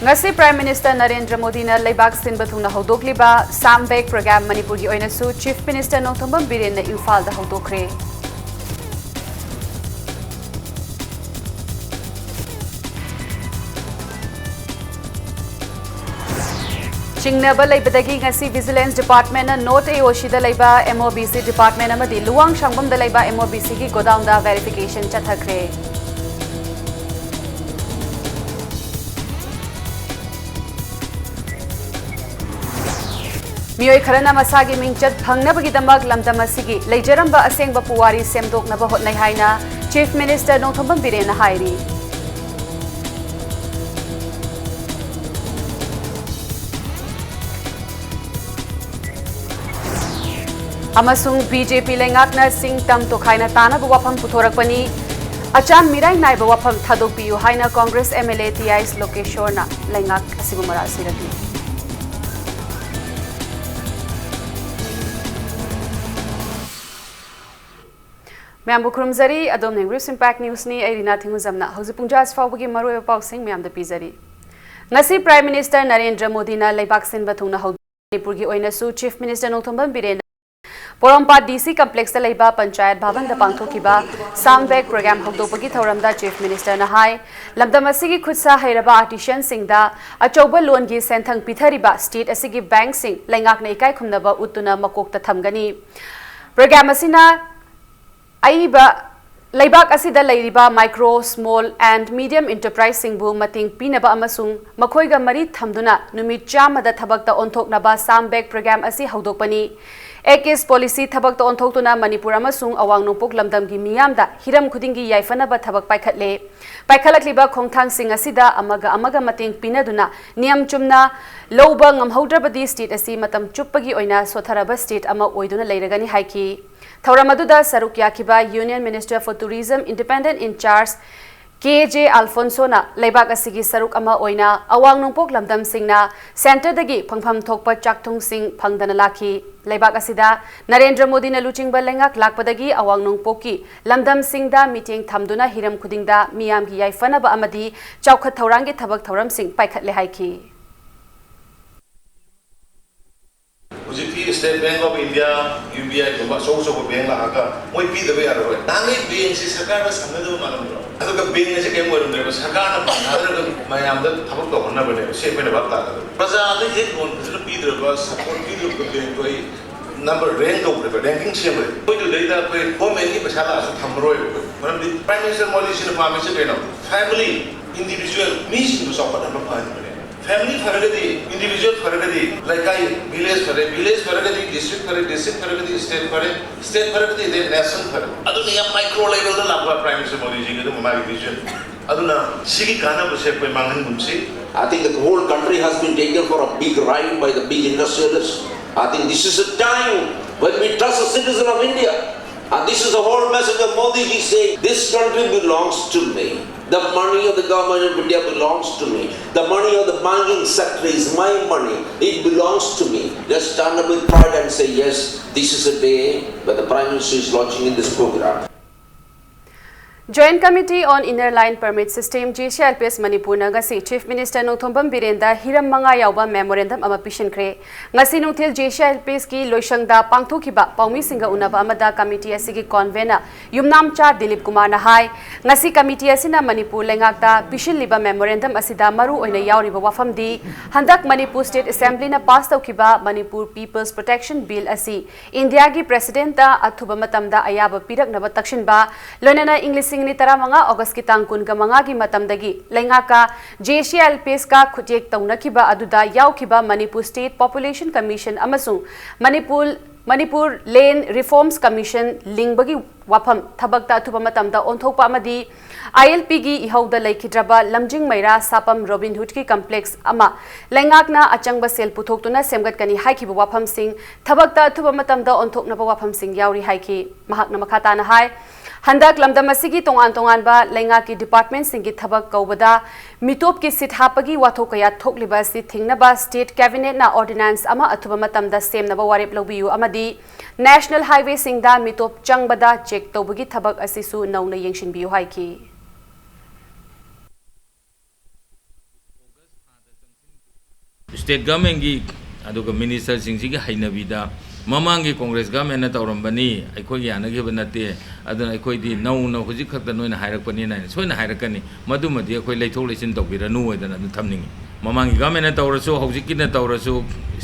ngasi Prime Minister Narendra Modi na leibak sinba thungna hodokliba Sambek program Manipur gi oina su Chief Minister Nongthombam Biren na Imphal da hodokre Chingnaba leibadagi ngasi Vigilance Department na Note AOC da leiba MOBC Department amadi Luang Shangbam da leiba MOBC gi godown da verification chathakre मियोय Kharna मसागी मिंगचत फंगनबगिदमक लमदम असिगी लेजरंबा असेंगबा पुवारी सेमदोकनबा होतनाय हायना chief minister Nongthombam villain हायरी अमसुंग BJP लेंगाकना सिंग तम तोखायना तानाबा वाफम पुथोरकपनी अचान मिराय नायबा वाफम थादोकपियु हायना Congress MLA टीआईएस लोकेश्वरना लेंगाक असिबु मरासिरगी मैम खुरमजरी अदोम नेंग्रिस इम्पैक्ट न्यूज नि एरिना थिंगुजमना हौजि पुंजास फावबगी मरोय पाउसिंग मैम द पिजरी ngasi prime minister Narendra Modi ना लेबाक सिन बथुंगना हौ मणिपुर की ओइनासु चीफ मिनिस्टर नोंथोंबम बिरेन पोरमपा डीसी कॉम्प्लेक्स लेबा पंचायत भवन द पांगथोकिबा सामवेक प्रोग्राम हौदोपगी थौरमदा चीफ मिनिस्टर ना हाय लमदम असिगी खुदसा हैरबा आर्टिशियन सिंगदा अचौबा लोन की सेंथंग पिथरिबा स्टेट असिगी बैंक सिंग लेंगाकना इकाय खुमनबा उतुना मकोकता थमगनी प्रोग्राम असिना आइबा लेबाक असिदा लेरिबा micro small and medium enterprise सिंगबु मतिंग पीनबा अमसुंग मखोइगा मरी थमदुना नुमित चामदा थबकता ओंथोकनबा सामबेक प्रोग्राम असि हौदोकपनी एकेस पॉलिसी थबकता ओंथोकतुना मणिपुर अमसुंग अवांग नोंपोक लमदमगी मियामदा हिरम खुदिंगी याइफनबा थबक पाइखतले पाइखलकलिबा खोंगथांग सिंग असिदा अमगा मतिंग पीनदुना नियम चुमना लौबा ngamhौद्रबदी स्टेट असि मतम चुप्पगी ओइना सोथरबा स्टेट अमा ओइदुना लेरगनी हाइकी थौरमदुदा सरुक याखिबा union minister for tourism independent in charge K अल्फोंसोना लेबाक असिगी सरुक अमा ओइना अवांग नोंपोक लमदम सिंगना सेंटर दगी फंगफम थोकपा चाकथुंग सिंग फंगदना लाखी लेबाक असिदा नरेंद्र मोदी ना लुचिंगबा लेंगाक लाकपदगी अवांग नोंपोकी लमदम सिंगदा मीटिंग थमदुना हिरम खुदिंगदा मियामगी याइफनबा अमदी चौखत थौरांगी थबक थौरम सिंग पाइखतले हाइकी State Bank of India, UBI, so bank laga, moi pi the way aroy. Nangi bank si sarkar ba samna do malam ro. Ado ka bank ne se kem warum de sarkar na panadar mayam da thabak to honna bane se bane bakta. Praja ade ek mon phil pi de ba support pi de ko bank koi number rank do re ranking se re. Koi to data koi home ni pasha la su thamroi. Maram di prime minister modi sin pa me se beno. Family individual me sin do support na pa ni. Family faragadi, individual faragadi, like I village faragadi, district faragadi, state faragadi, then nation faragadi. Aduna ya micro level da lagwa prime minister Modi ji ke mama vision. Aduna sigi kana buse koi mangan gumsi. I think the whole country has been taken for a big ride by the big industrialists. I think this is a time when we trust a citizen of India. And this is the whole message of Modi ji saying, this country belongs to me. The money of the government of India belongs to me. The money of the banking sector is my money. It belongs to me. Let's stand up with pride and say, yes, this is a day when the Prime Minister is launching in this program. Joint Committee on Inner Line Permit System JCLPS Manipur na ngasi Chief Minister Nongthombam Birenda hiram manga yauba memorandum ama pishinkre ngasi nungthil JCLPS ki loisangda pangthokiba paumi singa unaba amada committee asigi convener yumnam cha Dilip Kumar na hai ngasi committee asina Manipur lengakta pishiliba memorandum asida maru oina yauriba wafamdi handak Manipur State Assembly na pass taukiba Manipur People's Protection Bill asi India gi president ta athuba matamda ayaba piraknaba takshinba lonana English सिंगनी तरा मंगा अगस्त की तांकुन का मंगा की मतमदगी लेंगा का JCLPS का खुजेक तौनखिबा अदुदा याउखिबा मणिपुर स्टेट पॉपुलेशन कमीशन अमसुंग मणिपुर लैंड रिफॉर्म्स कमीशन लिंगबगी वाफम थबकता अथुबा मतमदा ओंथोकपा अमदी ILP की इहौदा लेखिद्रबा लमजिंग मैरा सापम रॉबिन हुड की कॉम्प्लेक्स अमा लेंगाकना अचंगबा सेल पुथोकतुना सेमगतकनी हाइखिबा वाफम सिंग थबकता अथुबा मतमदा ओंथोकनबा वाफम सिंग याउरी हाइखि महाकना मखाताना हाय हंदक लमदम असिगी तोंगान तोंगानबा लेंगा की डिपार्टमेंट सिंगी थबक कौबदा मिटोप की सिट हापगी वाथो कया थोकलिबा सि थिंगनबा स्टेट कैबिनेट ना ऑर्डिनेंस अमा अथुबा मतमदा सेमनबा वारेप लौबियु अमदी नेशनल हाईवे सिंगदा मिटोप चंगबदा चेक तौबगी थबक असिसु नौना येंगशिनबियु हाइकी स्टेट गवर्नमेंट की मिनिस्टर सिंह हैनबीदा ममांगी कांग्रेस गवर्नमेंट तौरबनी अखोई यानगीब नते अखोई नौना हजिक खत नोना हायरकपनी सोना हायरकनी मधुमदी अखोई लेथोक लेसिन तौबीरनु ओइदना थमनिंगी ममांगी गवर्नमेंट तौरसु हजिकिना तौरसु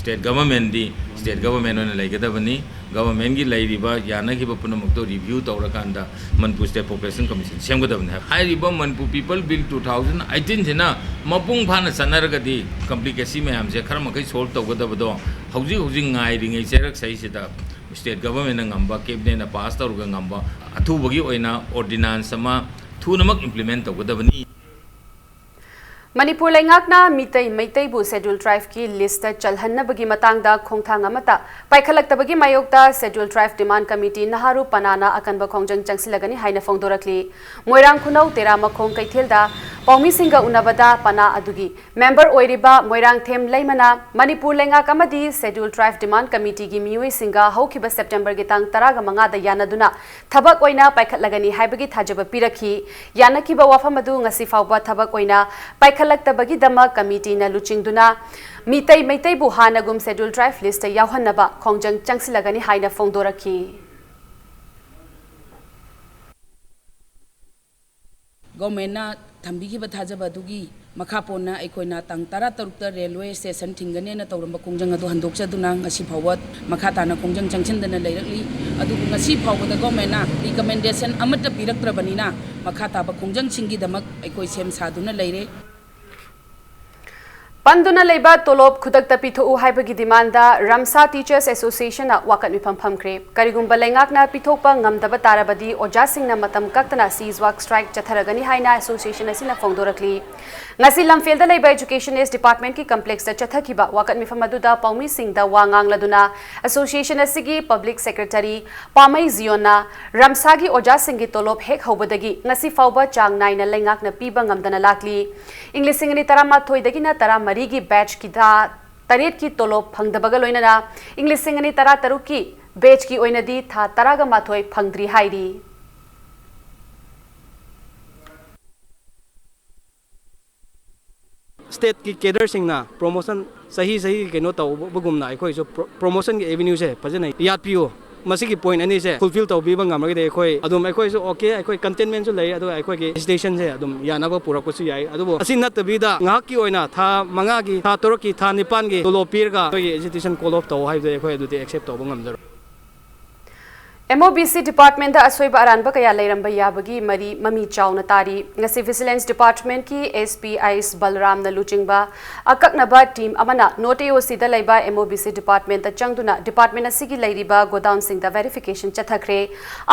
स्टेट गवर्नमेंट ओइना लेगदबनी गवर्नमेंट की लेरिबा यानगीब पुनमक्तो रिव्यू तौरकांदा मनपुर स्टेट पॉपुलेशन कमीशन सेमगदबनी हायरिबा मनपुर पीपल बिल 2018 सिना मपुंग फाना सनरगदी कॉम्प्लिकेसी मैम से खर मखै सोल्व तौगदबदो हजिक गायरिङै चेरक सैसिदा state government ngamba cabinet pass तौरगा ngamba अथुबगी ओइना ऑर्डिनेंस अमा थुनमक इंप्लीमेंट तौगदबनी मणिपुर लेंगाकना मितै मैतैबु शेड्यूल ट्राइब की लिस्ट चलहन्नबगी मतांगदा खोंथांग अमता पाइखलक्तबगी मायोक्ता शेड्यूल ट्राइब डिमांड कमिटी नहारु पनाना अकनब खोंजंग चंगसिलगनी हाइना फोंदोरकली मोइरांग खुनौ तेरा मखोंग कैथेलदा पौमी सिंगा उनबदा पना अदुगी मेंबर ओइरिबा मोइरांग थेम लेमना मणिपुर लेंगाक अमदी शेड्यूल ट्राइब डिमांड कमिटी की मियोइ सिंगा हौखिबा सेप्टेम्बर गी तांग 15 दा यानादुना थबक ओइना पाइखलगनी हाइबगी थाजब पिरखी यानकिबा वाफम अदु ngasi फावबा थबक ओइना पाइखलक्तबगीदमा कमिटीना लुचिंगदुना मितै मैतैबु हानगुम शेड्यूल ट्राइब लिस्ट यावहन्नबा खोंजंग चंगसिलगनी हाइना फोंदोरखी गवर्नमेंट थम्बीगिब थाजबदुगी मखापोना अखोइना तंग 13 रेलवे स्टेशन थिंगनेना तौरंब खोंजंग अदु हंदोक्चदुना ngasi फावत मखा ताना खोंजंग चंगसिनदना लेरकली अदुगु ngasi फावबदा गवर्नमेंटना रिकमेंडेशन अमत पिरक्त्रबनिना मखा ताबा खोंजंग सिंगिदमक अखोइ सेम सादुना लेरे पंदुना लेबा तोलोब खुदकता पिथोउ हाइबगी डिमांडा रमसा टीचर्स एसोसिएशन वाकत मिफम फमख्रे करिगुंबा लेंगाकना पिथोकपा ngamdaba ताराबदी ओजासिंगना मतम कक्तना सीज वर्क स्ट्राइक चथरगनी हाइना एसोसिएशन असिना फोंदोरकली ngasi lamfelda leiba educationist department की complex दा चथखिबा वाकत मिफम अदुदा पौमी सिंगदा वांगांगलदुना एसोसिएशन असigi public secretary पामै जियोना रमसागी ओजासिंगी तोलोब हेक हौबदगी ngasi फावबा चांग नाइना लेंगाकना पीबा ngamdana lakli इंग्लिश सिंगनी तरामा थोइदगिना तरा मरी की बैच की था तरेट की तोलोब फंगदबगा लोइनना इंग्लिश सिंगनी तरा तरुक की बैच की ओइनदी था तरागा माथोय फंगद्री हाइरी स्टेट की केडर सिंगना प्रमोशन सही केनो तौबगुमना अखोइ जो प्रमोशन की एवेन्यू से फजन याद पियो मसिकी पॉइंट अनी से फुलफिल तौबीबा ngamragide अखोइ अदुम अखोइ जो ओके अखोइ कंटेनमेंट जो लई अदु अखोइ की स्टेशन से अदुम यानाबा पुरकसु याई अदुबो असि नतबीदा ngahak की ओइना था मंगा की था तोरक की था निपान की तोलो पीरगा अखोइ एजुकेशन कॉल ऑफ तौ हाइबे अखोइ अदुदे एक्सेप्ट तौबा ngamdar MOBC department da asoi ba aranba kaya leiramba yabagi mari mami chauna tari ngasi vigilance department ki SPIs Balram na luchingba akaknaba team amana noteo sida leiba MOBC department da changduna department asigi leiriba godown sing da verification chathakre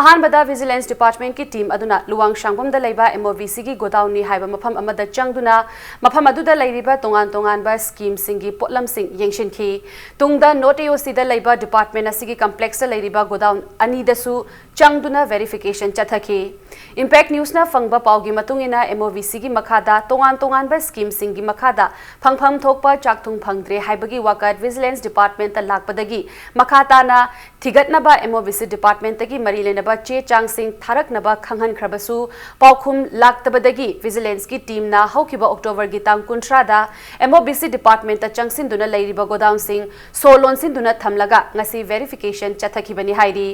ahan bada vigilance department ki team aduna luwang shangbom da leiba MOBC ki godown ni haiba mafam amada changduna mafam adu da leiriba tongan ba scheme singi potlam sing yengshin ki tungda noteo sida leiba department asigi complex da leiriba godown ani दसु चंगदुना verification चथखी impact news ना फंगबा पाउगी मतुंगिना MOVC की मखादा तोंगान बा scheme सिंगी मखादा फंगफम थोकपा चाकथुंग फंगद्रे हाइबगी वाकत vigilance department ता लाकपदगी मखाताना थिगतनबा MOVC department तगी मरी लेनबा चे चांग सिंग थारकनबा खंगहन खरबसु पाउखुम लाकतबदगी vigilance की team ना हौकिबा October की तांग 19 दा MOVC डिपार्टमेंट ता चंगसिनदुना लेरिबा गोदाउन सिंग सोलोनसिनदुना थमलगा ngasi वेरिफिकेशन चथखिबनी हाइरी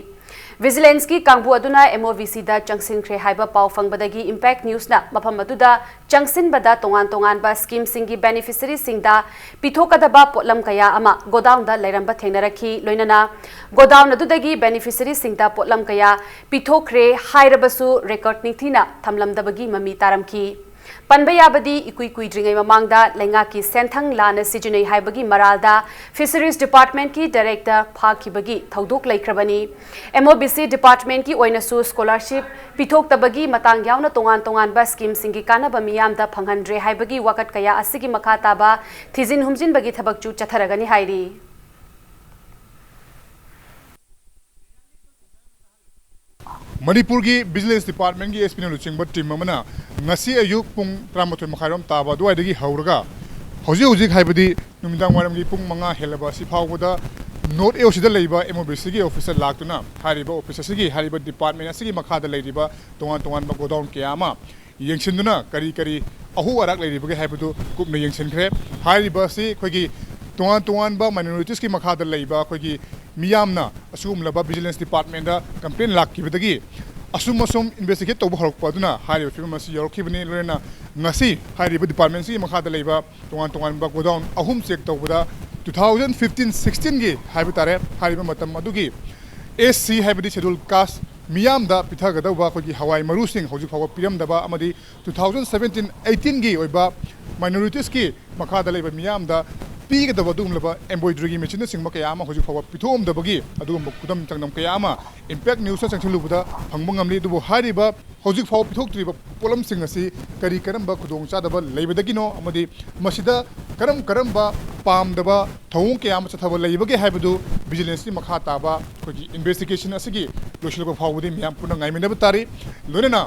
विजिलेंस की कांगबु अदुना MOVC दा चंगसिनख्रे हाइबा पाउ फंगबदगी इम्पैक्ट न्यूज ना मफम अदुदा चंगसिनबदा तोंगान बा स्कीम सिंगी बेनिफिशियरी सिंगदा पिथोकदबा पोटलम कया अमा गोदाउन दा लेरंबा थेंगनरखी लोइनना गोदाउन अदुदगी बेनिफिशियरी सिंगदा पोटलम कया पिथोख्रे हाइरबसु रेकॉर्ड निथिना थमलमदबगी ममी तारमखी पनबयाबदी इकुई कुइद्रिंगै ममांगदा लेंगा की सेंथंग लाना सिजुनै हाइबगी मरालदा फिशरीज डिपार्टमेंट की डायरेक्टर फाखिबगी थौदोक लैख्रबनी MOBC डिपार्टमेंट की ओइनसु स्कॉलरशिप पिथोक्तबगी मतंग यावना तोंगान बा स्कीम सिंगी कानबा मियामदा फंगहनद्रे हाइबगी वकत कया असिगी मखाताबा थिजिन हुमजिन बगी थबकचु चथरगनी हाइरी मणिपुर की विजिलेंस डिपार्टमेंट की SP लुचिंग टीम अमना ngasi ayuk pung 13 makhairom taba duaidagi hauraga hojik haibadi numidang waram gi pung manga helaba si phawda note e osida leiba MOBC gi officer laktuna hariba officer sigi hariba department asigi makhada leiba tongan ba godown kiyama yengsinduna kari ahu arak leiba gi haibadu kupna yengsinkhre hariba si khogi तोान minorities की मखादा लेबा अखोगी मियामना असुगुमलबा vigilance department दा complain लाखिबदगी असुम इन्वेस्टिगेट तौब हरकपदुना हारिबा फिल्म असी यौरखिबनी लोरेना ngasi हारिबा डिपार्टमेंट सी मखादा लेबा तोान गोडाउन अहुम चेक तौबदा 2015-16 गी हाइबा तारे हारिबा मतम अदुगी SC हाइबदी शेड्यूल कास्ट मियामदा पिथागदबा अखोगी हवाई मरुसिंग हौजिक फाव पिरमदबा अमदी 2017-18 गी ओइबा माइनॉरिटीज की मखादा लेबा मियामदा पीगदबा दुमलबा एम्ब्रॉयडरी मशीन सिंह कया अमा हौजिक फाव पिथोमदबगी अदुगुम खुदम चंगनम कया अमा इम्पैक्ट न्यूज़ चंगलुबदा फंगबो ngamli दुबो हारिबा हौजिक फाव पिथोक्त्रिबा पोलम सिंह असि करी करमबा खुदोंग चादबा लेबदगिनो अमदी मसिदा करमबा पामदबा थौं कया अमा चथबा लेबगे हाइबदु विजिलेंस की मखा ताबा खोगी इन्वेस्टिगेशन असigi लोशलबा फावबदि मियाम पुना ngaimindaba तारी लोनेना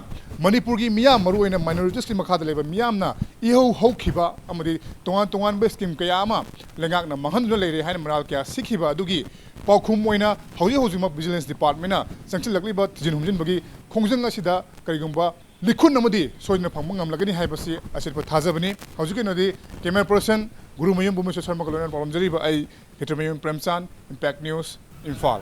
मणिपुर की मियाम मरुओइना माइनॉरिटीज की मखादा लेबा मियामना इहो हौखिबा अमदी तोंगान बे स्कीम कया अमा लेंगाकना महनदुना लेरे हाइन मराल कया सिखिबा अदुगी पाउखुम ओइना हौजिक विजिलेंस डिपार्टमेंटना संचिलकलिबा तिजिन हुमजिनबगी खोंजंग असिदा करिगुंबा लिखुन अमदी सोइना फंगबा ngamlagani हाइबसी असिरबा थाजबनी हौजिकनोदि कैमरा पर्सन गुरुमयम बुमेश्वर शर्मा कलोनन पारमजरीबा आई हिटरमयम प्रेमचांद इम्पैक्ट न्यूज़ इम्फाल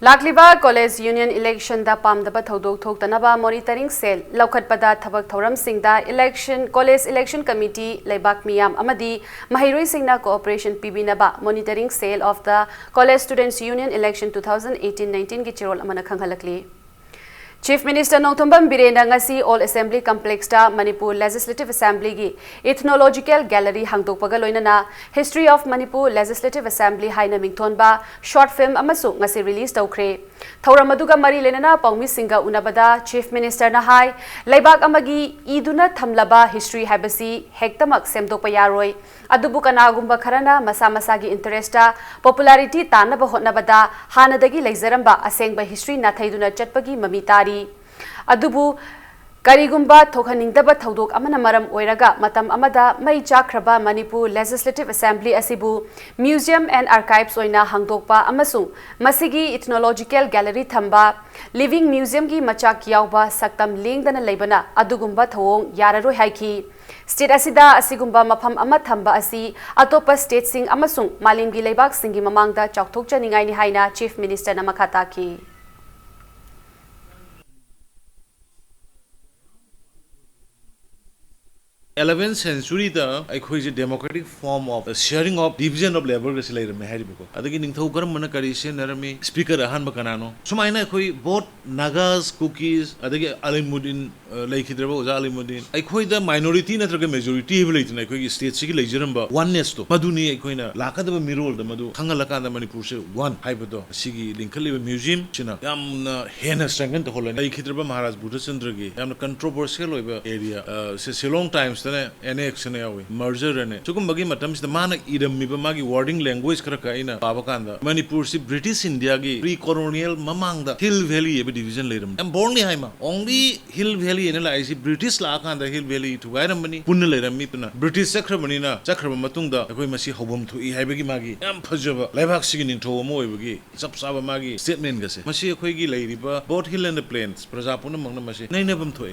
लाखलिबा कॉलेज यूनियन इलेक्शन दा पामदबा थौदोक थोक्तनबा मॉनिटरिंग सेल लौखटपदा थबक थौरम सिंगदा इलेक्शन कॉलेज इलेक्शन कमिटी लेबाक मियाम अमदी महिरोई सिंगना कोऑपरेशन पीबीनबा monitoring cell of the college students union election 2018-19 की चिरोल अमना खंगलकली चीफ मिनिस्टर नौथंबम बिरेना ngasi ऑल असेंबली कॉम्प्लेक्स दा मणिपुर लेजिस्लेटिव असेंबली की इथनोलॉजिकल गैलरी हांगदोकपगा लोइनना history of Manipur legislative assembly हाइना मिंगथोनबा शॉर्ट फिल्म अमसु ngasi रिलीज तौखरे थौरम अदुगा मरी लेनना पाउमी सिंगा उनबदा चीफ मिनिस्टर ना हाई लेबाक अमगी इदुना थमलबा हिस्ट्री हाइबसी हेक्तमक सेमदोकपा यारोय अदुबु कनागुंबा खरना मसा मसागी इंटरेस्टा पॉपुलैरिटी तानबा होटनबदा हानदगी लेजरंबा असेंगबा हिस्ट्री नाथैदुना चटपगी ममी तारी अदुबु करिगुंबा थोखनिंगदबा थौदोक अमना मरम ओइरगा मतम अमदा मई चाख्रबा मणिपुर लेजिस्लेटिव असेंबली असिबु म्यूजियम एंड आर्काइव्स ओइना हांगदोकपा अमसुंग मसिगी इथनोलॉजिकल गैलरी थंबा लिविंग म्यूजियम की मचाक यावबा सक्तम लेंगदना लेबना अदुगुंबा थौंग याररोय हाइखी स्टेट असिदा असिगुंबा मफम अमा थंबा असि अतोपा स्टेट सिंग अमसुंग मालिमगी लेबाक सिंगी ममांगदा चौथोकचनिंगाइनि हाइना चीफ मिनिस्टर ना मखा ताकी 11th century da akhoi je democratic form of sharing of division of labor ga silai rame hari biko adagi ningthau garam mana kari se narame speaker ahan ba kanano sumaina akhoi both nagas cookies adagi alimuddin laikhidraba oja alimuddin akhoi da minority natraga majority he leitina akhoi state sigi leijaram ba oneness to maduni akhoi na lakadaba mirol da madu khangalaka da manipur se one haibodo sigi linkhali museum china yamna hena strengthen to hola laikhidraba maharaj buddhachandra gi yamna controversial oiba area se Ceylon times annex ne yawi merger ne chukum bagi matam sida mana idammiba magi wording language kara kaina pabakanda manipur si british india gi pre colonial mamang da hill valley ebe division leiram am bornly haima only hill valley ene la isi british la kanda hill valley to gairam mani punna leiram mi puna british sakhrabani na sakhraba matung da akoi masi hobom thu I haibagi magi am phajaba laibak sigi ning tho mo oibagi sab saba magi statement gase masi akoi gi leiriba both hill and the plains prajapuna mangna masi nainabam thoi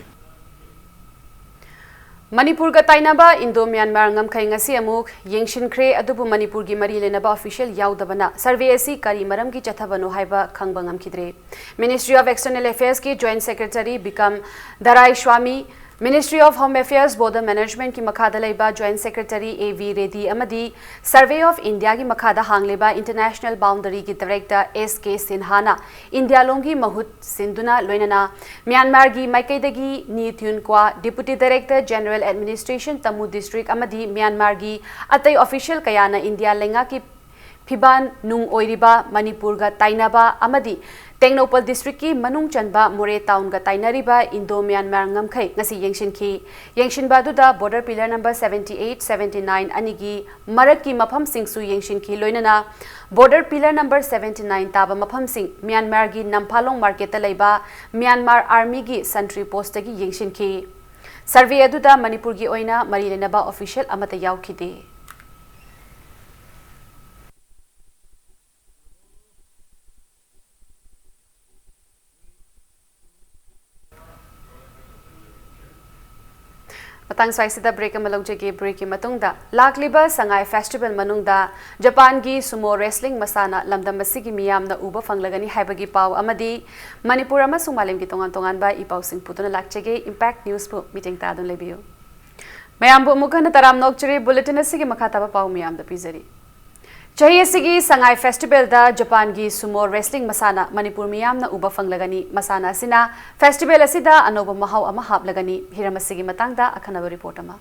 Manipur का ताइनाबा Indo Myanmar ngamkhai ngasi amuk yengshinkhre adubu Manipur की मरी लेनबा official याउदबना सर्वे असि करी मरम की चथबनो हाइबा खंगबा ngamkhidre ministry of external affairs की जॉइंट सेक्रेटरी बिकम Doraiswami ministry of home affairs border management की मखादा लेबा जॉइंट सेक्रेटरी एवी रेड्डी अमदी सर्वे ऑफ इंडिया की मखादा हांगलेबा इंटरनेशनल बाउंड्री की डायरेक्टर एसके सिन्हाना इंडिया लोंगी महुत सिंधुना लोइनना म्यांमार की माइकैदगी नी थ्युनक्वा deputy director general administration Tamu district अमदी म्यांमार की अतै ऑफिशियल कयाना इंडिया लेंगा की फिबान नुंग ओइरिबा मणिपुर का ताइनाबा अमदी टेक्नोपल डिस्ट्रिक्ट की मनुंग चनबा मोरे टाउन का ताइनरिबा Indo Myanmar ngamkhai ngasi yengshinki yengshinba दुदा बॉर्डर पिलर नंबर 78 79 अनिगी मरक की मफम सिंगसु yengshinki लोइनना बॉर्डर पिलर नंबर 79 ताबा मफम सिंग म्यांमार की नंफालोंग मार्केट लेबा म्यांमार आर्मी की सेंट्री पोस्ट की yengshinki सर्वे अदुदा मणिपुर की ओइना मरी लेनबा ऑफिशियल अमत याउखिदे Matang swaisida break amalawjagi break matungda lakliba sangai festival manungda Japan gi sumo wrestling masana lamdam masigi miyamna uba fanglagani haibagi paw amadi Manipur amasung malim gi tongan ba ipaw sing putuna lakchege impact news pu meeting ta dun lebiyo mayam bu mukana taram nokchri bulletin asigi makata ba paw miyam da pizari Chahi asigi sangai festival da Japan gi sumo wrestling masana Manipur miyamna uba fanglagani masana sina festival asida anoba mahaw ama haplagani hiram asigi matangda akhanaba report ama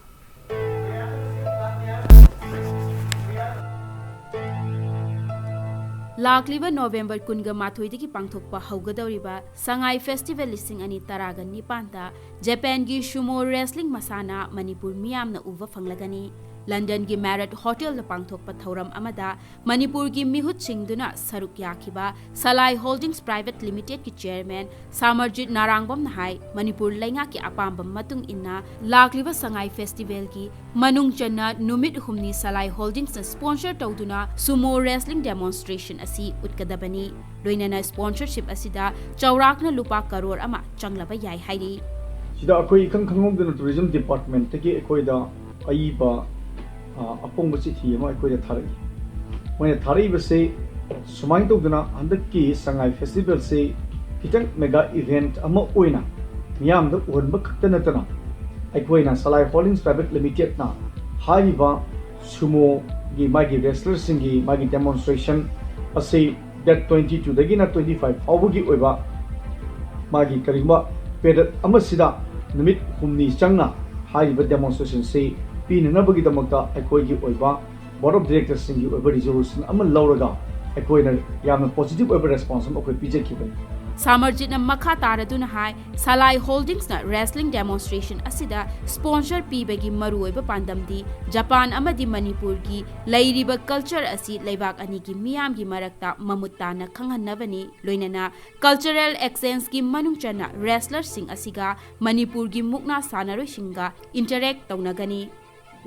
Lakliba November kunga mathoidagi pangthokpa haugadawriba Sangai Festival lising ani taragan nipanta Japan gi sumo wrestling masana Manipur miyamna uba fanglagani London gi Marriott Hotel da pangthokpa thauram amada Manipur gi mihut singduna saruk yakiba Salai Holdings Private Limited ki chairman Samarjit Narangbam nahai Manipur lainga ki apambam matung inna lakliba Sangai Festival gi manung channa numit humni Salai Holdings na sponsor tawduna sumo wrestling demonstration asi utkadabani loinana sponsorship asida chaurakna lupa karor ama changlaba yai hairi sida akoi khangkhangom duna tourism department teki akoi da aiba apong basi thi ma akoi da tharai moi tharai base sumai tawduna handak ki Sangai Festival se kitang mega event ama oina miyam da onba khaktana tana akoi na Salai Holdings Private Limited na haiba sumo gi magi wrestler singi magi demonstration ase that 22 dagi na 25 awagi oiba magi karimba period ama sida numit humni changna haiba demonstration se pinanabagi damakta akoi gi oiba board of directors singi oiba resolution ama lauraga akoi na yamna positive oiba response am akoi pije kibai Samarjit na makha taraduna hai Salai Holdings na wrestling demonstration asida sponsor pibagi maruoiba pandamdi Japan amadi Manipur gi lairiba culture asi leibak ani gi miyam gi marakta mamutana khanghanabani loinana cultural exchange gi manungchana wrestler sing asiga Manipur gi mukna sanaroi singa interact taunagani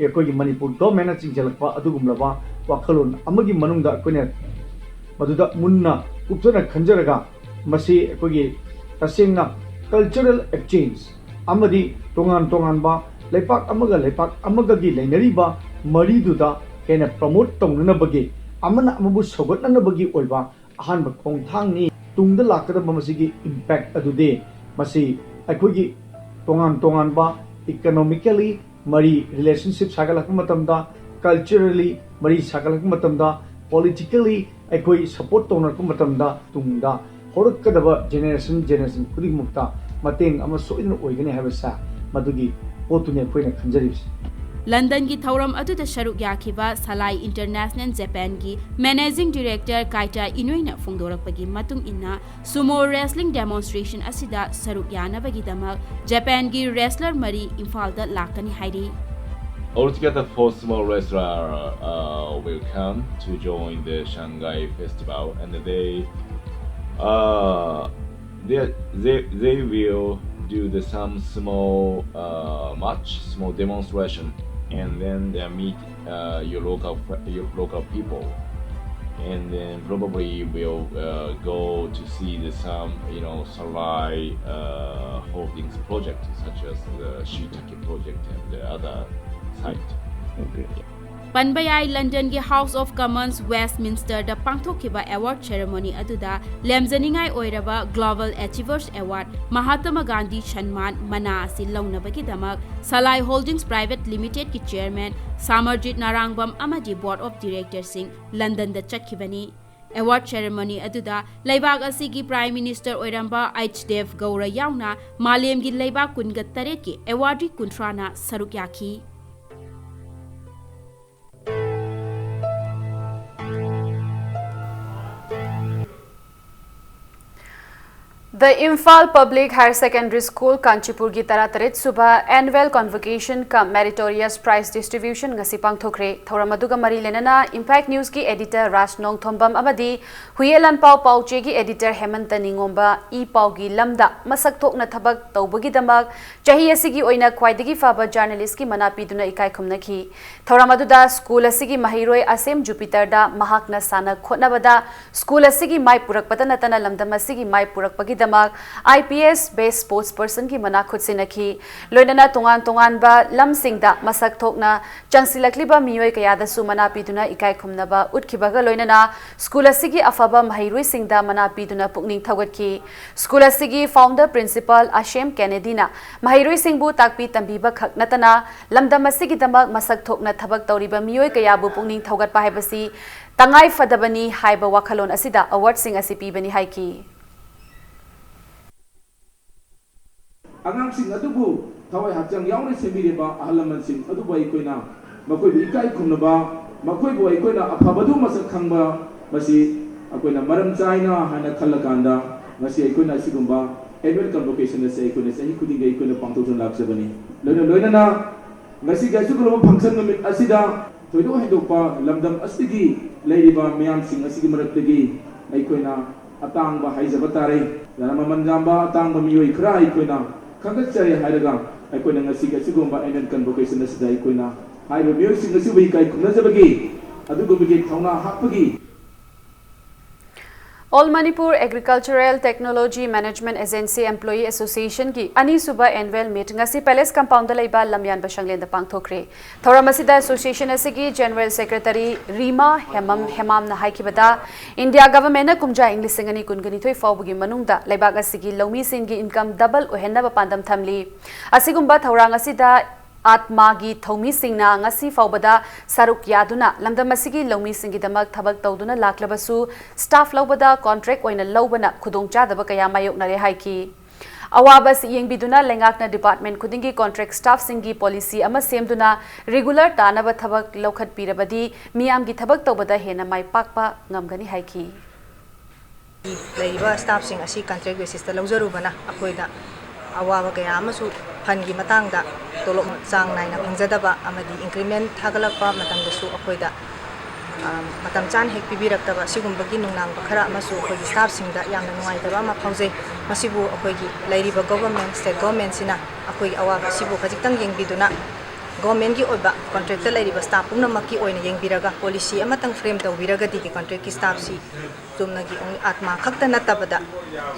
akoi gi Manipur government na chingjalakpa adugumlaba wakhalon amagi manungda koine maduda munna upsana khanjaraga masi akoi tasingna cultural exchange amadi tongan ba lepak amaga gi leinari ba mari duda hena promote tongnana bagi amana amabu sogatnana bagi oiba ahan ba khongthang ni tungda lakada masi gi impact adude masi akoi gi tongan ba economically mari relationship sagalak matamda culturally mari sagalak matamda politically akoi support tonar ko matamda tungda horukadaba generation kudimukta mateng ama soidna oigani habasa madugi potune koina khanjaribs London gi thauram aduda sharuk yakiba Salai International Japan gi managing director Kaita Inoina phongdorakpagi matung inna sumo wrestling demonstration asida saruk yanabagi damak Japan gi wrestler mari Imphal da lakani hairi Altogether, 4 small wrestlers will come to join the Shanghai Festival, and they will do some small match, small demonstration, and then they meet your local people, and then probably will go to see some Salai Holdings project such as the Shiitake project and the other site. okay Panbayai London gi House of Commons Westminster da pangthokiba award ceremony aduda lemjaningai oiraba Global Achievers Award Mahatma Gandhi Shanman mana asi launabagi damak Salai Holdings Private Limited ki chairman Samarjit Narangbam amadi board of directors sing London da chakhibani award ceremony aduda leibak asigi prime minister oiramba Dev Gaura yauna malem gi leibak kunga taret ki awardee kuntrana saruk yakhi The Imphal Public Higher Secondary School Kanchipur gi Taratarit Subha Annual Convocation ka Meritorious Prize Distribution ngasi pangthokre thoram aduga mari lenana Impact News ki editor Raj Nong Thombam amadi Huyelan Pau Pauche gi editor Hemant Ningomba e Pau gi lamda masak thokna thabak tawbagi damak chahi asigi oina khwaidagi faba journalist ki mana piduna ikai khumnaki thoram aduda school asigi mahiroi Asem Jupiter da mahakna sana khotnabada school asigi mai purakpata natana lamdam asigi mai purakpagi Damak IPS base sports person की मना खुदसिनखी लोइनना तोंगान तोंगानबा लमसिंगदा मसक थोकना चंगसिलक्लिबा मियोय कयादसु मना पीदुना इकाई खुमनबा उठखिबगा लोइनना school असिगी अफबा महिरुइसिंगदा मना पीदुना पुकनिंग थौगतखी school असिगी founder principal आशेम केनेडीना महिरुइसिंगबु ताकपी तंबीबा खक नतना लमदम असिगी दमक मसक थोकना थबक तौरिबा मियोय कयाबु पुकनिंग थौगतपा हाइबसी तंगाई फदबनी हाइबा वाखलोन असिदा award सिंग असि पीबनी हाइकी अगांसिंग अदुबु थवाई हक्चंग यावने सेमिरेबा अहलमनसिंग अदुबु अइकोइना मखोइबु इकाई खुमनबा मखोइबु अइकोइना अफबदु मसक खंगबा मसि अकोइना मरम चाइना हाना खल्लकांदा मसि अइकोइना सिगुंबा एनुअल कन्वोकेशन से अइकोइना सही खुदिंग अइकोइना पांगथोजन लाक्सबनी लोइना ngasi gasu ko function numit asida thoido hedokpa lamdam asigi leiriba myam sing asigi maraktagi aikoina atangba haijaba tare dama manjamba atangba miyoi khra aikoina khagat chare hairaga aikoina ngasi gasu gomba enen convocation asida aikoina haiba miyoi sing asu bai kai khuna jabagi adugumige thauna hapagi All Manipur Agricultural Technology Management Agency Employee Association की अनि सुबह annual meeting असि palace compound लैबा लमयान बशंगलेन पांगथोखरे थौरमसिदा association असि general secretary Reema Hemam ना हाइकिबदा India government कुमजा इंग्लिसिंगनी कुनगनी फाउबगी मनुंगदा लैबाग असि लौमी सिंगी income double ओहेनबा पांदम थमली असिगुंबा थौरांग असिदा आत्मा की थौमी सिंगना ngasi फाउबदा Shahrukh यादुना लमदम असिगी लौमी सिंगी दमक थबक तौदुना लाक्लबसु staff लौबदा contract ओइना लौबना खुदोंचादबा कया मायोकनरे हाइकी अवाबस येंगबिदुना लेंगाकना डिपार्टमेंट खुदिंगी कॉन्ट्रैक्ट स्टाफ सिंगी पॉलिसी अमा सेमदुना रेगुलर तानबा थबक लौखत पीरबदी मियामगी थबक तौबदा हेना माइ पाकपा ngमगनी हाइकी लेइबा स्टाफ सिंग असि कॉन्ट्रैक्ट बेसिस ता लौजरुबना अखोइदा अवाबा कया अमसु फंगी मतंगदा तोलो चांग नाइना फंगजदबा अमदी इंक्रीमेंट थागलकपा मतंगदसु अखोइदा मतम चान हेक पिबिरक्तबा सिगुंबगी नुंगनांग खरा अमसु अखोइगी स्टाफ सिंगदा यामना नुंगाइतबा अमा फाउजे मसिबु अखोइगी लैरिबा गवर्नमेंट स्टेट गवर्नमेंट सिना अखोइगी अवाबा सिबु खजिक्तंग येंगबिदुना गवर्नमेंट की ओइबा कॉन्ट्रैक्ट लैरिबा स्टाफ पुनमकी ओइना येंगबिरगा पॉलिसी अमतंग फ्रेम तौबिरगदी की कॉन्ट्रैक्ट की स्टाफ सी तुमनगी आत्मा खक्ता नतबदा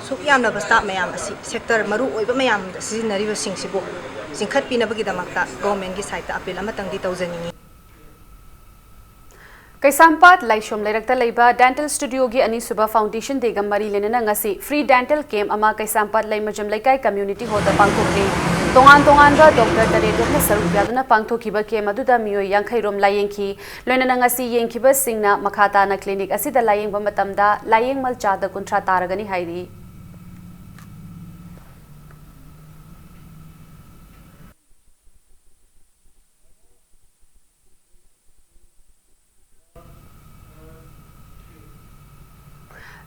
सुक यामना स्टाफ मयाम असि सेक्टर मरु ओइबा मयाम सिजिनरिबा सिंगसिबु सिंखत पिनबगी दमकता गवर्नमेंट की साइट अपील अमतंग दी तौजनिंगी कैसामपात लाइशोम लेरक्ता लेबा डेंटल स्टूडियो की अनि सुबह फाउंडेशन देगम मरी लेना ngasi फ्री डेंटल कैम्प अमा कैसामपात लाइमजम लेकाई कम्युनिटी हॉल दा पांगथोखरे तोंगान तोंगान बा डॉक्टर तरेदोना सरुक यादुना पांगथोखिबा कैम्प अदुदा मियोय यांखैरोम लायेंखी लोइना ngasi येंखिबा सिंगना मखाताना क्लिनिक असिदा लायेंगबा मतमदा लायेंगमल चादा कुंट्रा तारगनी हाइरी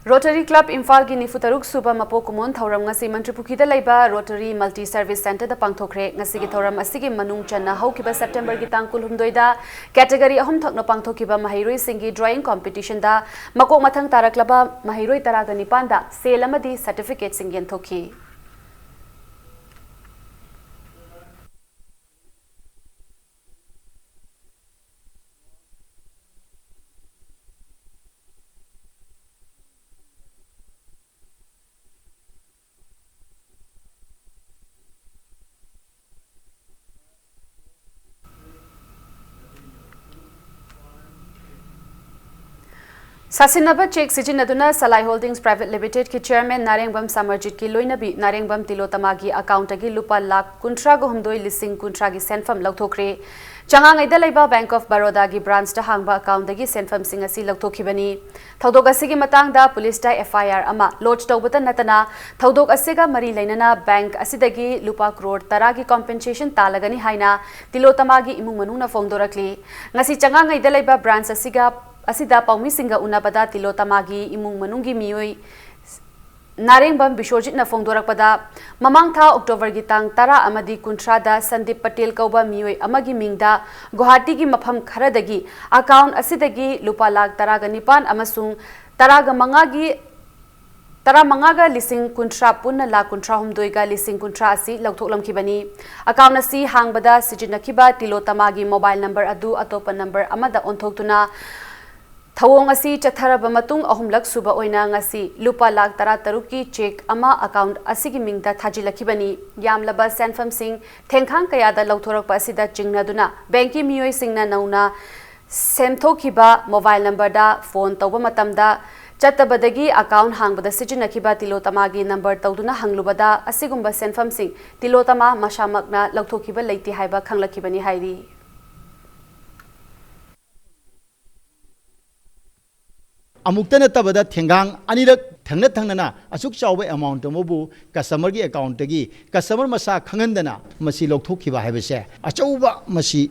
रोटरी क्लब इम्फाल की निफु तरुक सुबह मपो कुमोन थौरम ngasi मंत्रिपुखीदा लैबा रोटरी मल्टी सर्विस सेंटर दा पांगथोखरे ngasi की थौरम असिगी मनुंग चन्ना हौकिबा सेप्टेम्बर की तांग कुलहुमदोइदा कैटेगरी अहम थकना पांगथोखिबा महिरोई सिंगी ड्राइंग कॉम्पिटिशन दा मकोक मथंग तारकलबा महिरोई तरागा निपान दा सेल अमदी सर्टिफिकेट सिंग येंथोखी सासिनबा चेक सिजिनदुना सलाई होल्डिंग्स प्राइवेट लिमिटेड की चेयरमैन नारेंगबम समरजित की लोइनबी नारेंगबम तिलोतमा की अकाउंट की लुपा लाख कुंट्रा गुहमदोई लिसिंग कुंट्रा की सेंफम लौथोखरे चंगांगैदा लैबा बैंक ऑफ बड़ौदा की ब्रांच दा हांगबा अकाउंट की सेंफम सिंग असि लौथोखिबनी थौदोक असिगी मतांगदा पुलिस दा एफआईआर अमा लॉन्च तौबता नतना थौदोक असिगा मरी लैनना बैंक असिदगी लुपा करोड़ 10 की कॉम्पेंसेशन तालगनी हाइना तिलोतमा की इमुंग मनुना फोंदोरकली ngasi चंगांगैदा लैबा ब्रांच असिगा असिदा पाउमी सिंगा उनाबदा तिलोतमागी इमुंग मनुंगी मियोई नारेंगबम बिशोजित न फोंदोरकपदा ममांग था अक्टोबर की तांग 10 अमदी कुंट्रादा संदीप पटेल कौबा मियोई अमगी मिंगदा गुवाहाटी की मफम खरदगी अकाउंट असिदगी लुपा लाख 19 अमसुंग 15 लिसिंग कुंट्रा पुन्न लाख 19 लिसिंग कुंट्रा असि लौथोकलमखिबनी अकाउंट असि हांगबदा सिजिनखिबा तिलोतमागी मोबाइल नंबर अदु अतोप number अमदा ओंथोक्तुना Thawong asi chatharaba matung ahumlak suba oina ngasi lupa lakh 13 ki check ama account asigi mingda thajilakibani yamlaba senfam sing thengkhang kayada lauthorokpa asida chingnaduna banki miyoi singna nauna semthokiba mobile number da phone tawba matamda chatabadagi account hangbada sijinakiba tilotamagi number tawduna hanglubada asigumba senfam sing tilotama mashamakna lauthokiba leiti haiba khanglakibani hairi अमुक्तन तबदा थेंगांग अनिरक थंगना थंगना असुक चावे amount मोबु customer की account की customer मसा खंगंदना मसी लौथोखिबा हाइबसे अचौबा मसी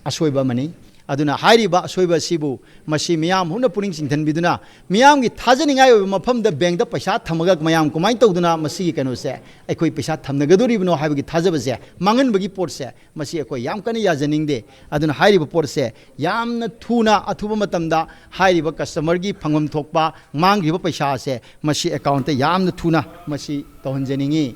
असोइबा money अदुना हाइरिबा असोइबा सिबु मसी मियाम हुना पुनिंग सिंथनबिदुना मियाम की थाजनिंगाय मफम the bank the पैसा थमगा मयाम कुमाइ तौदुना मसी कनो से अखोइ पैसा थमनगदोरिबनो हाइबगी थाजबसे मांगनबगी पोट से मसी अखोइ याम कने याजनिंगदे अदुना हाइरिबा पोट से यामना थुना अथुबा मतमदा हाइरिबा कस्टमर की फंगम थोकपा मांगरिबा पैसा से मसी अकाउंट यामना थुना मसी तौहनजनिंगी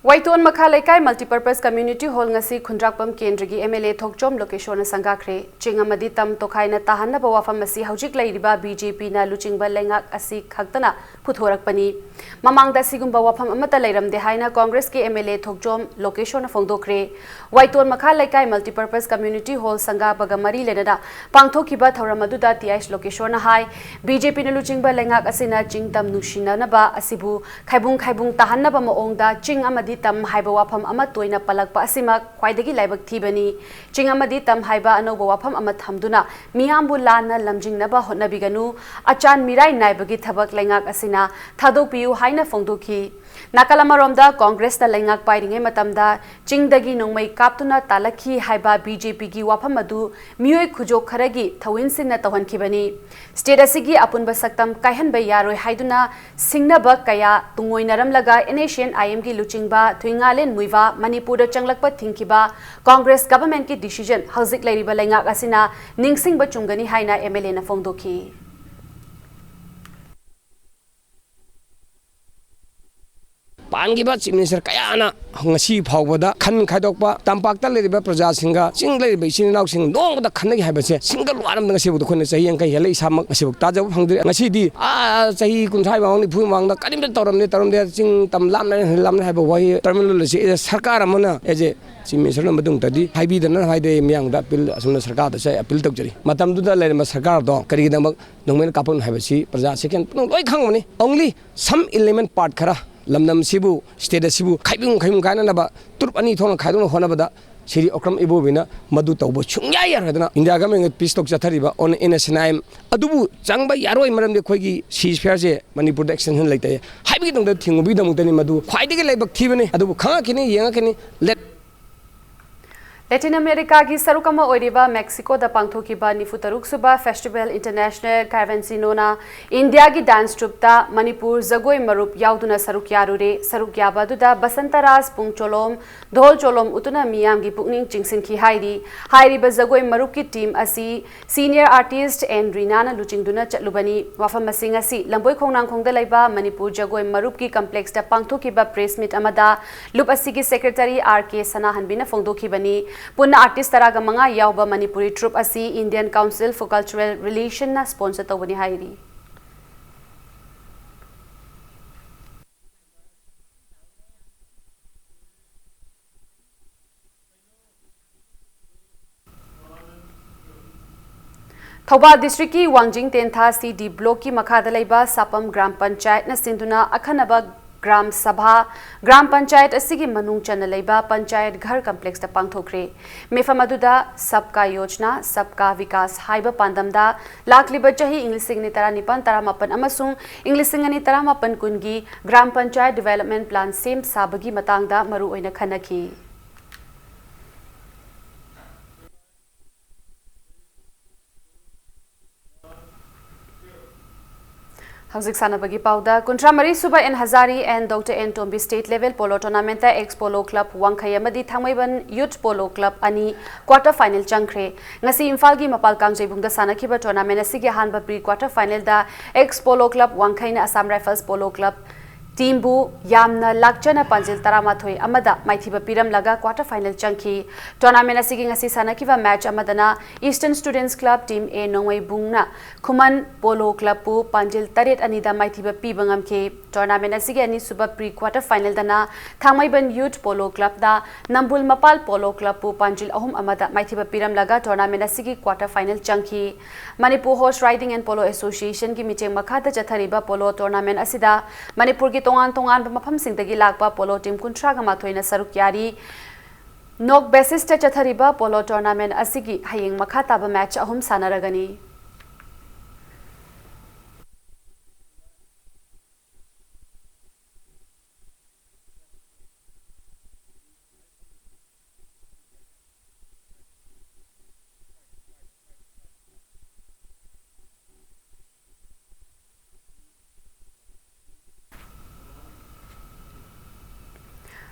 Waiton Makha Laikai Multipurpose Community Hall ngasi Khundrakpam Kendrigi MLA Thokchom location sangakre chingamadi tam tokhaina tahanna bawafam asi haujik lairiba BJP na luchingba lengak asi khaktana puthorakpani mamangda sigumba wafam amata leiramde haina Congress ke MLA Thokchom location phongdokre Waiton Makha Laikai Multipurpose Community Hall sanga bagamari lenada pangthokiba thoramaduda TIS location hai BJP na luchingba lengak asina chingtam nushina na ba asibu khaibung tahanna ba maongda chingamadi tam haiba wafam ama toina palakpa asima khwaidagi laibak thibani chingamadi tam haiba anoba wafam ama thamduna miyambu lana lamjingnaba hotnabiganu achan mirai naibagi thabak lengak asina thadokpiu haina phongdokhi Nakalamaromda Congress na lengak pairinge matamda chingdagi nongmai kaptuna talakhi haiba BJP gi wafam adu miyoi khujok kharagi thawinsin na tawhankhibani state asigi apunba saktam kaihanba yaroi haiduna singnaba kaya tungoinaram laga Asian IM gi luchingba Thuingalen Muiva Manipur da changlakpa thingkiba Congress government ki decision hauzik lairiba lengak asina ningsingba chungani haina MLA na phongdokhi पानगिबा chief minister कयाना ngasi phawbada khan khaidokpa tampakta leriba praja singa ching leriba sininaw sing dongda khanagi haibase single waram ngasi bu khone chahi angkai helai samak ngasi ta jaw phangdir ngasi di a chahi kunthai bawni phu mangda kadimda taramde ching tam lamna haiba wai terminal si sarkar amana eje chief minister madung tadi haibi dana haide myang da pil asuna sarkar da sai appeal tawjari matam du da lerima sarkar do kari da nongmen kapun haibasi praja second loi khangmani only some element part khara lamnam sibu state sibu khaibung kaina naba turp ani thong khaidong honabada siri okram ibobina madu tawbo chungya yaradana india government peace talk chathariba on NSNIM adubu changba yaroi maramde khoigi ceasefire je manipur extension laite haibi dong da thingubi dong tani madu khwaidagi laibak thibane adubu khanga kini yenga kini let Latin America ki sarukama oiriba Mexico da pangthokiba nifutaruk suba Festival International Caravansinona India ki dance troupe ta Manipur Zagoi Marup yauduna saruk yarure saruk yabadu da Basantaras Pungcholom Dhol Cholom utuna miyam gi pukning chingsin ki hairi ba Zagoi Marup ki team asi senior artist and Rinana luchingduna chatlubani wafam masing asi lamboi khongnang khongda laiba Manipur Zagoi Marup ki complex da pangthokiba press meet amada lup asi ki secretary RK Sanahanbina phongdokhibani Punna artist taraga manga yauba Manipuri troupe asi Indian Council for Cultural Relation na sponsor tawani hairi Thoba district ki Wangjing Tentha CD block ki makhada laiba Sapam Gram Panchayat na sinduna akhanaba Gram Sabha Gram Panchayat asigi manung chana laiba Panchayat Ghar Complex ta pangthokre mefamaduda sabka yojna sabka vikas haiba pandamda lakliba chahi English ni tara nipan tara mapan amasung English ni tara mapan kungi Gram Panchayat Development Plan sem sabagi matangda maru oina khanaki Hauzik Sanabagi Pauda, Kuntramari Suba N Hazari and Dr. N Tombi State Level Polo Tournament Ex Polo Club Wangkhayamadi Thangmaiban Youth Polo Club Ani Quarter Final Changkre. Ngasi Imphal gi Mapal Kangjebungda Sanakiba Tournament asigi hanba pre quarter final da Ex Polo Club Wangkhaina Assam Rifles Polo Club टीमबू यामना लाक्चना पांजिल तरामाथोई अमदा माइथिबा पिरम लगा quarter final चंकी टूर्नामेंट असिगी ngasi sanakiba match amadana Eastern Students Club team A nongwai bungna Khuman Polo Club pu panjil taret anida maithiba pibangam ke tournament asigi ani suba pre quarter final dana Thangmaiban Youth Polo Club da Nambul Mapal Polo Club pu panjil ahum amada maithiba piram laga tournament asigi quarter final changki Manipur Horse Riding and Polo Association ki micheng makhata chathariba polo tournament asida Manipur ki tongan tongan mafam singdagi lakpa polo team kuntra ga mathoina saruk yari nok basis ta chathariba polo tournament asigi hayeng makhata ba match ahum sanaragani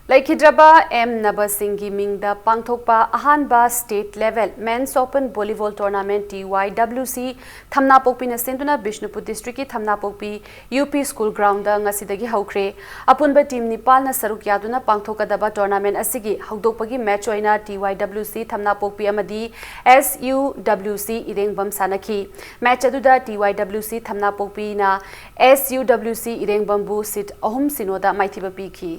Laikhidraba M Nabasingi Mingda Pangthokpa Ahanba State Level Men's Open Volleyball Tournament TYWC Thamnapokpi na Sinduna Bishnupur District ki Thamnapokpi UP School Ground da ngasidagi haukre apunba team Nepal na saruk yaduna pangthokadaba tournament asigi haudokpagi match oina TYWC Thamnapokpi amadi SUWC Irengbam sanaki match aduda TYWC Thamnapokpi na SUWC Irengbambu sit ahum sinoda maithiba piki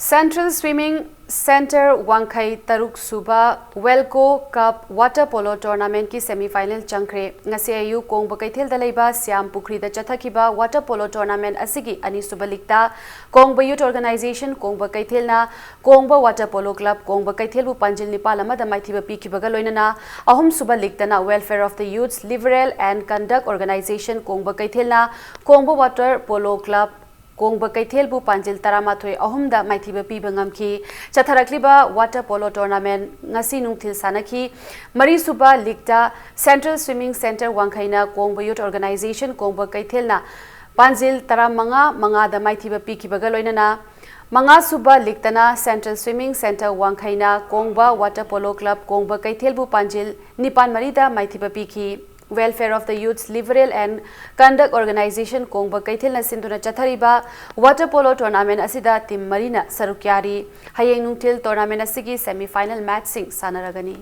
Central Swimming Center Wangkai Taruk Suba Welco Cup Water Polo Tournament ki semi-final changkre ngasi ayu Kongba Kaithel da leiba Siam Pukri da chathakiba Water Polo Tournament asigi ani suba likta Kongba Youth Organization Kongba Kaithel na Kongba Water Polo Club Kongba Kaithel bu Panjil Nepal amada maithiba pikibaga loinana ahum suba likta na Welfare of the Youths Liberal and Conduct Organization Kongba Kaithel na Kongba Water Polo Club Kongba Kaithel bu Panjil Taramathoi ahumda maithiba piba ngamki chatharakliba Water Polo Tournament ngasi nungthil sanaki Mari Suba Likta Central Swimming Center Wangkhaina Kongba Youth Organization Kongba Kaithel na Panjil Taramanga manga da maithiba pikibaga loinana Manga Suba Liktana Central Swimming Center Wangkhaina Kongba Water Polo Club Kongba Kaithel bu Panjil Nipan Marida maithiba piki Welfare of the Youths Liberal and Conduct Organization Kongba Kaithel na sinduna chathariba Water Polo Tournament asida team Marina sarukyari hayeng nungthil tournament asigi semi final match sing sanaragani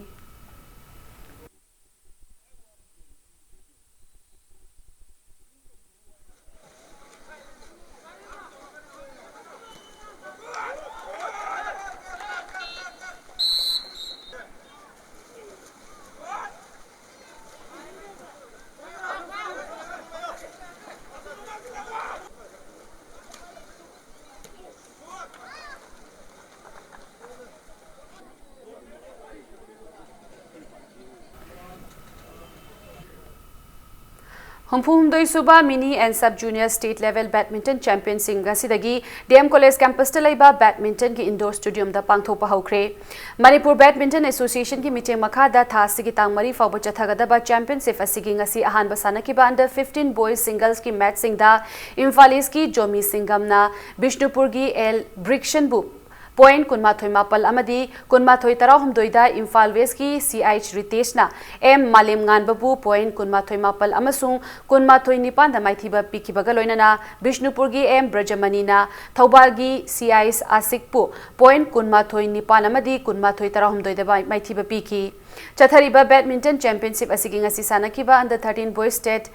Humphumdoi Suba Mini and Sub Junior State Level Badminton Champion Singa Sidagi DM College Campus Talaiba Badminton ki Indoor Stadium da Pangthopa Haukre Manipur Badminton Association ki Miche Makada Tha Sigi Tangmari Fauba Chathagadaba Championship Asigi Ngasi Ahanba Sanakiba Under 15 Boys Singles ki Match Singda Imphal East ki Jomi Singamna Bishnupur ki L Brikshan Bu Point Kunmathoi Mapal Amadi Kunmathoi Tarahumdoida Imphal West ki CH Riteshna M Malim Nganbabu Point Kunmathoi Mapal Amasung Kunmathoi Nipan da Maithiba Pikibaga Loinana Bishnupur ki M Brajamani na Thoubal ki CIS Asikpu Point Kunmathoi Nipan Amadi Kunmathoi Tarahumdoida Maithiba Piki Chathariba Badminton Championship asigi ngasi sanakiba Under 13 Boys State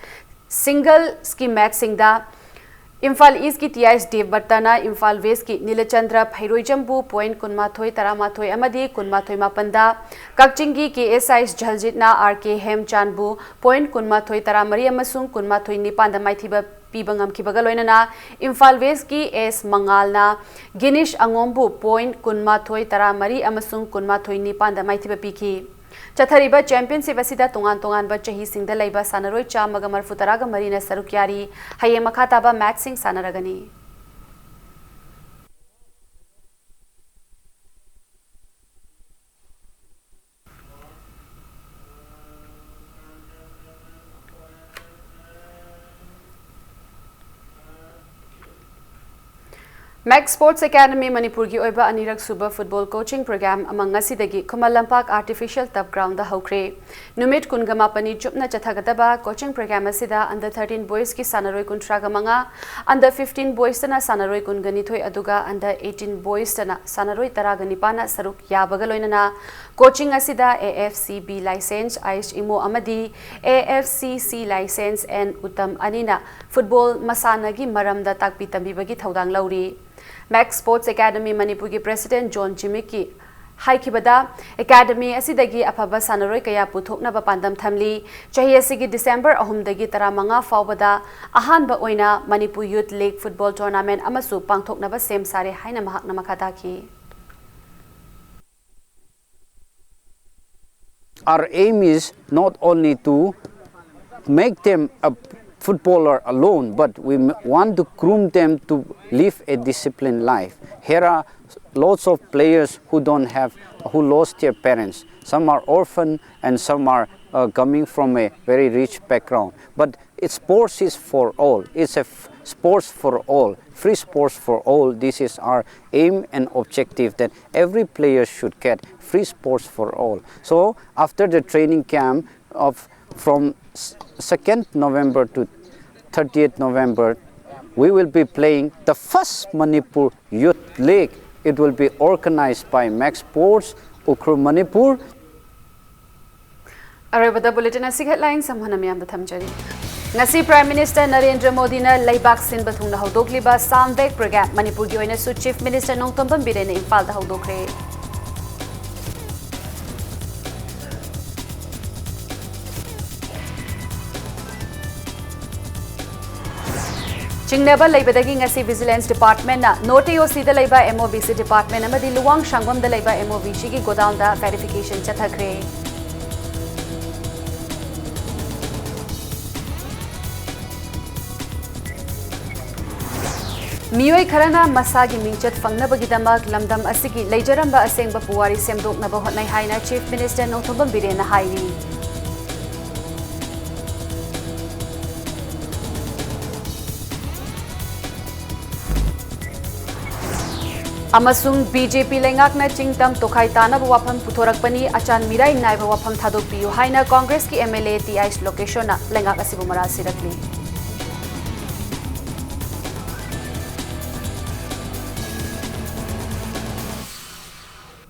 Single Ski Match Singda Imphal East ki TIS Dev Bartana, Imphal West ki Nilachandra Phairoijambu Point Kunmathoi Taramathoi Amadi Kunmathoi Mapanda, Kakchingi ki SIS Jhaljitna RK Hemchandbu Point Kunmathoi Taramari Amasung Kunmathoi Nipanda Maithiba Pibangam Kibaga Loinana, Imphal West ki S Mangalna, Ginish Angombu Point Kunmathoi Taramari Amasung Kunmathoi Nipanda Maithiba Piki. Chathariba Championship asida tongan tongan ba chahi singda laiba sanaroi chamaga marfutaraga marina sarukyari haye makhataba match sing sanaragani Max Sports Academy Manipur gi oiba anirak suba football coaching program amang ngasidagi Khumal Lampak Artificial Turf Ground da hokre. Numit kungamapani chupna chathagadaba coaching program asida under 13 boys ki sanaroi kuntraga manga, under 15 boys tana sanaroi kunganithoi aduga under 18 boys tana sanaroi taragani pana saruk yabaga loinana coaching asida AFCB license Aish Imo Amadi AFCC license and Utam Anina football masanagi maramda takpi tambibagi thaudang lauri. Max Sports Academy Manipur ki President John Jimiki Haikibada Academy asidagi afaba sanaroi kaya puthokna ba pandam thamli chahi asigi December ahumdagi taramanga fawbada ahanba oina Manipur Youth League Football Tournament amasu pangthokna ba sem sare haina mahakna makhada ki. Our aim is not only to make them a footballer alone, but we want to groom them to live a disciplined life. Here are lots of players who lost their parents. Some are orphan and some are coming from a very rich background. But sports is for all. It's a sports for all, free sports for all. This is our aim and objective, that every player should get free sports for all. So after the training camp from 2nd November to 30th November, we will be playing the first Manipur Youth League. It will be organized by Max Sports, Ukru Manipur. Arabada bulletin asig headlines samhana miyam da thamjari. Ngasi Prime Minister Narendra Modi na laibak sin bathungna hodokliba Samvek program Manipur gi oina su Chief Minister Nongtombam Birena Imphal da hodokre. Chingnaba laibadagi ngasi Vigilance Department na Noteosi da laiba MOVC Department amadi Luwang Shangwam da laiba MOVC gi godown da verification chathakre. Miyoi kharana masagi mingchat fangnabagidamag lamdam asigi leijaramba asengba puwari semdoknaba hotnai haina Chief Minister Nongtombam Birena hairi. Amasung BJP lengakna chingtam tokhai tanaba wafam puthorakpani achan mirai naiba wafam thadokpiyu haina Congress ki MLA TI location na lengak asibu mara sirakli.